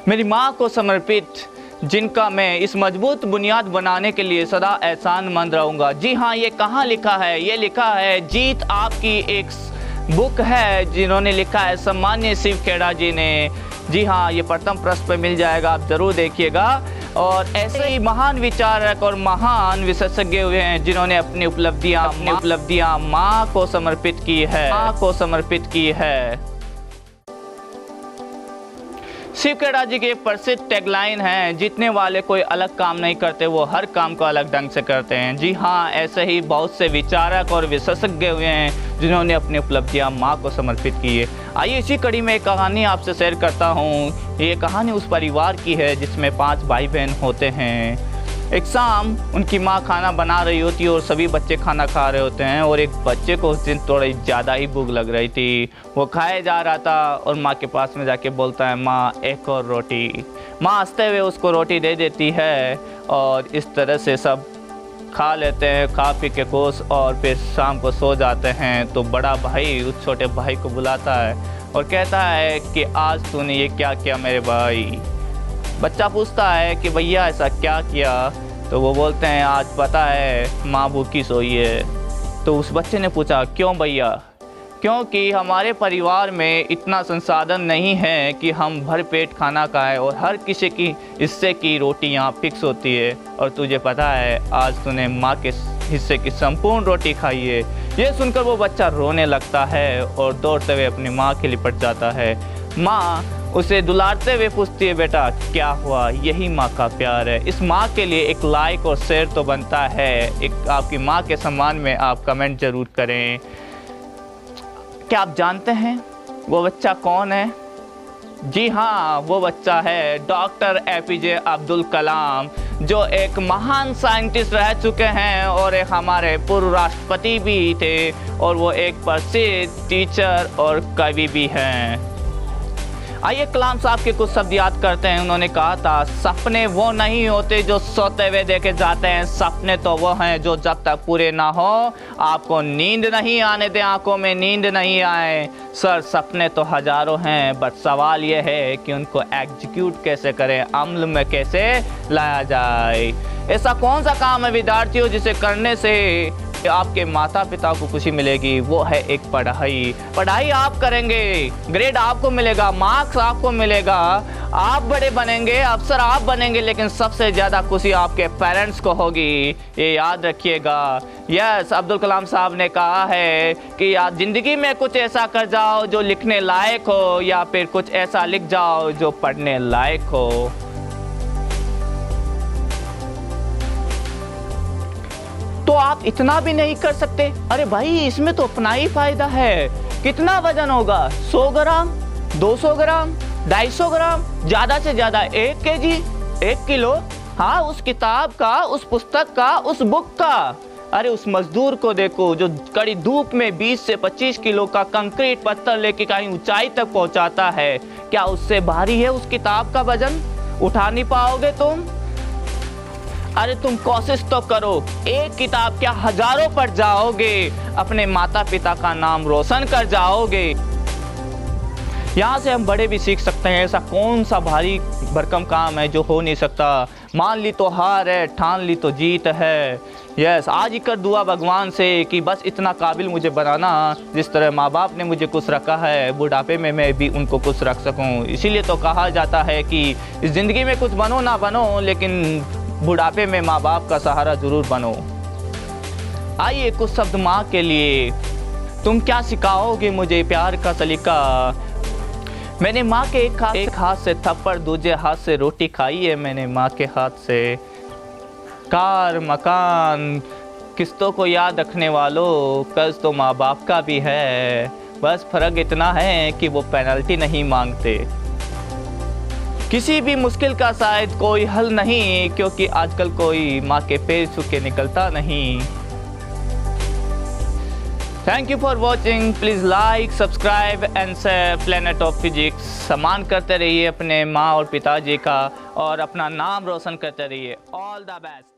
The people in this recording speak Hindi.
मेरी माँ को समर्पित, जिनका मैं इस मजबूत बुनियाद बनाने के लिए सदा एहसानमंद रहूँगा। जी हाँ, ये कहाँ लिखा है? ये लिखा है जीत आपकी एक बुक है, जिन्होंने लिखा है सम्मान्य शिव खेड़ा जी ने। जी हाँ, ये प्रथम पृष्ठ पे मिल जाएगा, आप ज़रूर देखिएगा। और ऐसे ही महान विचारक और महान विशेषज्ञ हुए हैं जिन्होंने अपनी उपलब्धियाँ माँ को समर्पित की है। शिव खेड़ा जी की एक प्रसिद्ध टैगलाइन है, जीतने वाले कोई अलग काम नहीं करते, वो हर काम को अलग ढंग से करते हैं। जी हाँ, ऐसे ही बहुत से विचारक और विशेषज्ञ हुए हैं जिन्होंने अपनी उपलब्धियां माँ को समर्पित की है। आइए इसी कड़ी में एक कहानी आपसे शेयर करता हूँ। ये कहानी उस परिवार की है जिसमें 5 भाई बहन होते हैं। एक शाम उनकी माँ खाना बना रही होती है और सभी बच्चे खाना खा रहे होते हैं, और एक बच्चे को उस दिन थोड़ी ज़्यादा ही भूख लग रही थी। वो खाए जा रहा था और माँ के पास में जाके बोलता है, माँ एक और रोटी। माँ हंसते हुए उसको रोटी दे देती है और इस तरह से सब खा लेते हैं, खा पी के खुश, और फिर शाम को सो जाते हैं। तो बड़ा भाई उस छोटे भाई को बुलाता है और कहता है कि आज तूने ये क्या किया मेरे भाई? बच्चा पूछता है कि भैया ऐसा क्या किया? तो वो बोलते हैं, आज पता है माँ भूखी सोई है। तो उस बच्चे ने पूछा, क्यों भैया? क्योंकि हमारे परिवार में इतना संसाधन नहीं है कि हम भर पेट खाना खाएं, और हर किसी की हिस्से की रोटी यहाँ फिक्स होती है, और तुझे पता है आज तूने माँ के हिस्से की संपूर्ण रोटी खाई है। ये सुनकर वो बच्चा रोने लगता है और दौड़ते हुए अपनी माँ के लिपट जाता है। माँ उसे दुलारते हुए पूछती है, बेटा क्या हुआ? यही माँ का प्यार है। इस माँ के लिए एक लाइक और शेयर तो बनता है। एक आपकी माँ के सम्मान में आप कमेंट जरूर करें। क्या आप जानते हैं वो बच्चा कौन है? जी हाँ, वो बच्चा है डॉक्टर APJ अब्दुल कलाम, जो एक महान साइंटिस्ट रह चुके हैं और एक हमारे पूर्व राष्ट्रपति भी थे, और वो एक प्रसिद्ध टीचर और कवि भी हैं। आइए कलाम साहब के कुछ शब्द याद करते हैं। उन्होंने कहा था, सपने वो नहीं होते जो सोते हुए देखे जाते हैं, सपने तो वो हैं जो जब तक पूरे ना हो आपको नींद नहीं आने दें, आंखों में नींद नहीं आए। सर, सपने तो हजारों हैं, बट सवाल ये है कि उनको एग्जीक्यूट कैसे करें, अमल में कैसे लाया जाए। ऐसा कौन सा काम है विद्यार्थियों जिसे करने से आपके माता पिता को खुशी मिलेगी? वो है एक पढ़ाई। पढ़ाई आप करेंगे, ग्रेड आपको मिलेगा, मार्क्स आपको मिलेगा, आप बड़े बनेंगे, अफसर आप बनेंगे, लेकिन सबसे ज़्यादा खुशी आपके पेरेंट्स को होगी। ये याद रखिएगा। यस, अब्दुल कलाम साहब ने कहा है कि आप ज़िंदगी में कुछ ऐसा कर जाओ जो लिखने लायक हो, या फिर कुछ ऐसा लिख जाओ जो पढ़ने लायक हो। तो आप इतना भी नहीं कर सकते? अरे भाई, इसमें तो अपना ही फायदा है। कितना वजन होगा? 100 ग्राम, 200 ग्राम, 250 ग्राम, ज़्यादा से ज़्यादा 1 kg, 1 किलो। हाँ, उस किताब का, उस पुस्तक का, उस बुक का। अरे उस मजदूर को देखो जो कड़ी धूप में 20 से 25 किलो का कंक्रीट पत्थर लेके कहीं ऊंचाई तक पहुंचाता है। क्या उससे भारी है उस किताब का वजन? उठा नहीं पाओगे तुम? अरे तुम कोशिश तो करो, एक किताब क्या हजारों पढ़ जाओगे, अपने माता पिता का नाम रोशन कर जाओगे। यहाँ से हम बड़े भी सीख सकते हैं। ऐसा कौन सा भारी भरकम काम है जो हो नहीं सकता? मान ली तो हार है, ठान ली तो जीत है। यस, आज ही कर दुआ भगवान से कि बस इतना काबिल मुझे बनाना, जिस तरह माँ बाप ने मुझे खुश रखा है, बुढ़ापे में मैं भी उनको खुश रख सकूँ। इसीलिए तो कहा जाता है कि इस ज़िंदगी में कुछ बनो ना बनो, लेकिन बुढ़ापे में माँ बाप का सहारा जरूर बनो। आइए कुछ शब्द माँ के लिए। तुम क्या सिखाओगे मुझे प्यार का सलीका? मैंने माँ के एक हाथ से थप्पड़, दूसरे हाथ से रोटी खाई है मैंने माँ के हाथ से। कार, मकान, किस्तों को याद रखने वालों, कर्ज तो माँ बाप का भी है, बस फर्क इतना है कि वो पेनल्टी नहीं मांगते। किसी भी मुश्किल का शायद कोई हल नहीं, क्योंकि आजकल कोई माँ के पैर छू के निकलता नहीं। Thank you for watching. Please like, subscribe and share planet of physics. सम्मान करते रहिए अपने माँ और पिताजी का, और अपना नाम रोशन करते रहिए। All the best.